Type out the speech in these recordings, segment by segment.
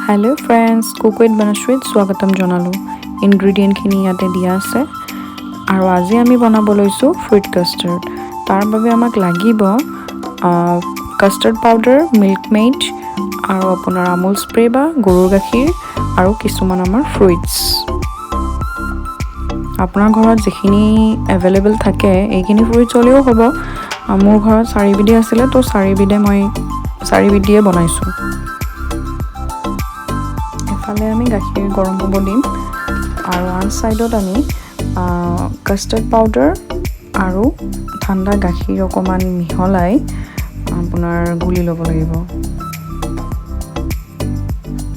Hello friends, cook with Banashree স্বাগতম জনালো ingredient খিনি ইয়াতে দিয়া আছে আৰু আজি আমি বনাব লৈছো ফ্ৰুট কাস্টাৰ্ড তাৰ বাবে আমাক লাগিব কাস্টাৰ্ড পাউডাৰ মিল্ক মেড আৰু আপোনাৰ আমুল স্প্ৰে বা গৰুৰ গাখীৰ আৰু কিছুমান আমাৰ ফ্ৰুটস আপোনাৰ ঘৰত যিখিনি এভেইলেবল থাকে এইখিনি ফ্ৰুটস হলেও হ'ব মোৰ ঘৰত 4 বিধি আছিল তো 4 বিধে মই 4 বিধিয়ে বনাইছো ফালে আমি গাখীৰ গৰম হ'ব দিম আৰু আন সাইডত আমি কাস্টাৰ্ড পাউডাৰ আৰু ঠাণ্ডা গাখীৰ অকমান মিহলাই আপোনাৰ গুলি ল'ব লাগিব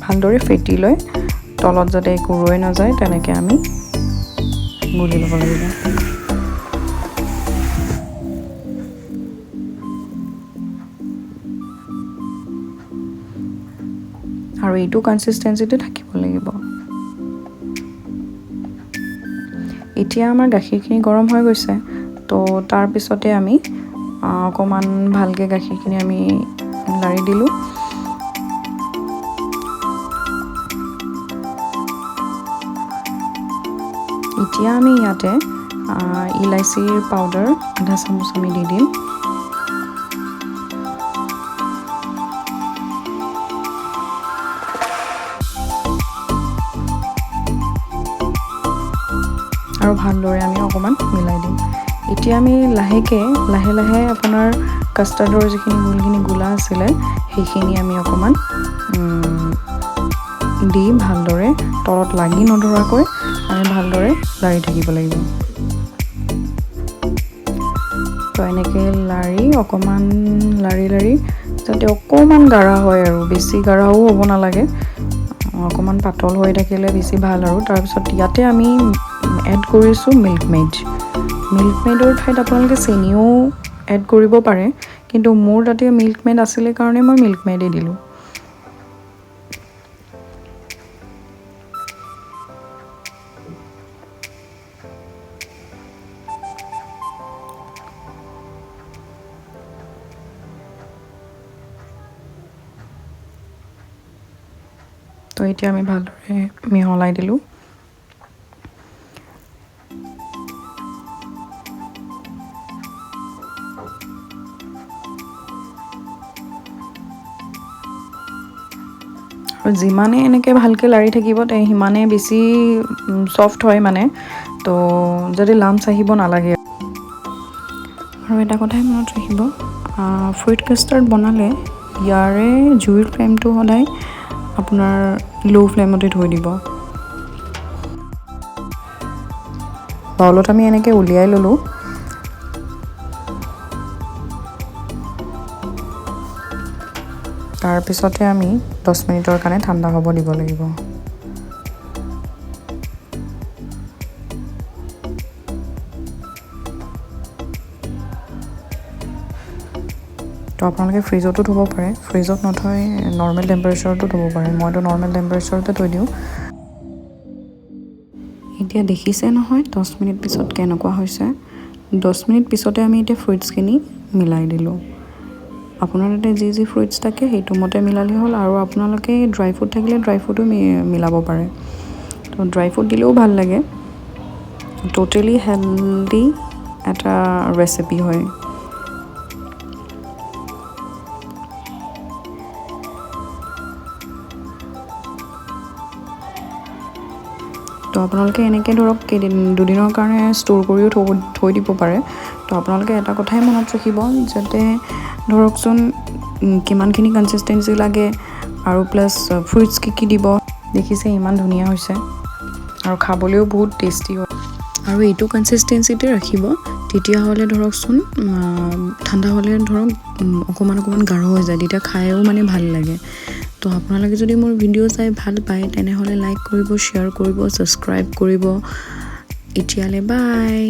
ভালদৰে ফেটি লৈ তলত যাতে একো ৰৈ নাযায় তেনেকৈ আমি গুলি ল'ব লাগিব আৰু এইটো কনসিস্টেন্সিতে থাকিব লাগিব এতিয়া আমাৰ গাখীৰখিনি গৰম হৈ গৈছে তো তাৰ পিছতে আমি অকমান ভালকে গাখীৰখিনি আমি লাৰি দিলো এতিয়া আমি ইয়াতে ইলাইচিৰ পাউডাৰ আধা চামুচ আমি দি দিম আৰু ভালদৰে আমি অকমান মিলাই দিম এতিয়া আমি লাহে লাহে আপোনাৰ কাস্টাৰ্ডৰ যিখিনি গুলখিনি গুলা আছিল সেইখিনি আমি অকমান দি ভালদৰে তলত লাগি নধৰাকৈ আমি ভালদৰে লাৰি থাকিব লাগিব তো এনেকৈ লাৰি অকমান লাৰি যাতে অকমান গাঢ়া হয় আৰু বেছি গাঢ়াও হ'ব নালাগে অকমান পাতল হৈ থাকিলে বেছি ভাল আৰু তাৰ পিছত ইয়াতে আমি এড কৰিছো মিল্ক মেডৰ ঠাইত আপোনালোকে চেনিও এড কৰিব পাৰে কিন্তু মোৰ তাতে মিল্ক মেড আছিল কাৰণে মই মিল্ক মেডে দিলো তো এতিয়া আমি ভালদৰে মিহলাই দিলো আৰু যিমানে এনেকৈ ভালকৈ লাৰি থাকিব তে সিমানে বেছি সফট হয় মানে তো যদি লাম্পছ আহিব নালাগে আৰু এটা কথাই মনত ৰাখিব ফ্ৰুট কাস্টাৰ্ড বনালে ইয়াৰে জুইৰ ফ্লেমটো সদায় আপোনাৰ লো ফ্লেমতে থৈ দিব বাউলত আমি এনেকৈ উলিয়াই ললো তাৰ পিছতে আমি 10 মিনিটৰ কাৰণে ঠাণ্ডা হ'ব দিব লাগিব তো আপোনালোকে ফ্ৰিজতো থব পাৰে ফ্ৰিজত নথৈ নৰ্মেল টেম্পাৰেচাৰতো থব পাৰে মইতো নৰ্মেল টেম্পাৰেচাৰতে থৈ দিওঁ এতিয়া দেখিছে নহয় 10 মিনিট পিছত কেনেকুৱা হৈছে 10 মিনিট পিছতে আমি এতিয়া ফ্ৰুটছখিনি মিলাই দিলো আপোনাৰ তাতে যি ফ্ৰুটছ থাকে সেইটো মতে মিলালে হ'ল আৰু আপোনালোকে ড্ৰাই ফ্ৰুট থাকিলে ড্ৰাই ফ্ৰুটো মিলাব পাৰে তো ড্ৰাই ফ্ৰুট দিলেও ভাল লাগে টোটালি হেলদি এটা ৰেচিপি হয় তো আপোনালোকে এনেকৈ ধৰক দুদিনৰ কাৰণে ষ্ট'ৰ কৰিও থৈ দিব পাৰে তো আপোনালোকে এটা কথাই মনত ৰাখিব যাতে ধৰকচোন কিমানখিনি কনসিস্টেন্সি লাগে আৰু প্লাছ ফ্ৰুটছ কি দিব দেখিছে ইমান ধুনীয়া হৈছে আৰু খাবলৈও বহুত টেষ্টি হয় আৰু এইটো কনসিস্টেন্সিতে ৰাখিব তেতিয়াহ'লে ধৰকচোন ঠাণ্ডা হ'লে ধৰক অকমান গাঢ় হৈ যায় তেতিয়া খায়ও মানে ভাল লাগে তো আপোনালোকে যদি মোৰ ভিডিঅ' চাই ভাল পায় তেনেহ'লে লাইক কৰিব শ্বেয়াৰ কৰিব ছাবস্ক্ৰাইব কৰিব এতিয়ালে বাই